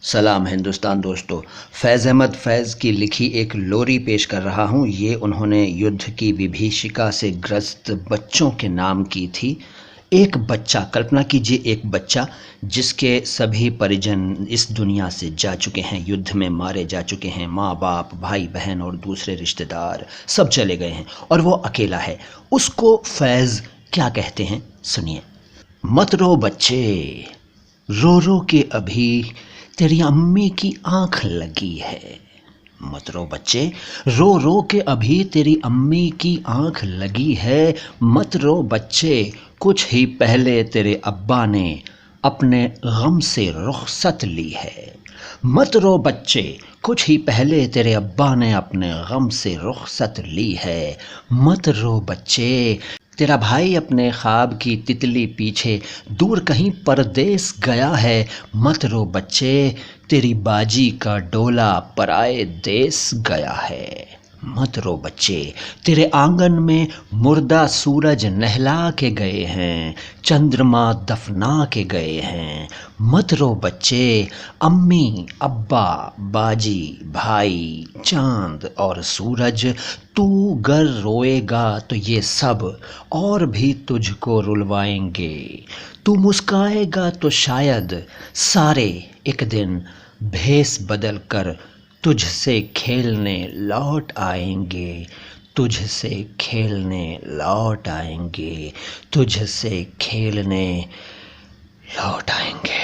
सलाम हिंदुस्तान दोस्तों। फैज़ अहमद फैज़ की लिखी एक लोरी पेश कर रहा हूँ। ये उन्होंने युद्ध की विभीषिका से ग्रस्त बच्चों के नाम की थी। एक बच्चा, कल्पना कीजिए, एक बच्चा जिसके सभी परिजन इस दुनिया से जा चुके हैं, युद्ध में मारे जा चुके हैं। माँ बाप, भाई बहन और दूसरे रिश्तेदार सब चले गए हैं और वो अकेला है। उसको फैज़ क्या कहते हैं, सुनिए। मत रो बच्चे, रो रो के अभी तेरी अम्मी की आंख लगी है। मत रो बच्चे, रो रो के अभी तेरी अम्मी की आंख लगी है। मत रो बच्चे, कुछ ही पहले तेरे अब्बा ने अपने गम से रुखसत ली है। मत रो बच्चे, कुछ ही पहले तेरे अब्बा ने अपने गम से रुखसत ली है। मत रो बच्चे, तेरा भाई अपने ख्वाब की तितली पीछे दूर कहीं परदेस गया है। मत रो बच्चे, तेरी बाजी का डोला पराए देश गया है। मत रो बच्चे, तेरे आंगन में मुर्दा सूरज नहला के गए हैं, चंद्रमा दफना के गए हैं। मत रो बच्चे, अम्मी, अब्बा, बाजी, भाई, चांद और सूरज, तू गर रोएगा तो ये सब और भी तुझको रुलवाएंगे। तू मुस्काएगा तो शायद सारे एक दिन भेस बदल कर तुझसे खेलने लौट आएंगे। तुझसे खेलने लौट आएंगे। तुझसे खेलने लौट आएंगे।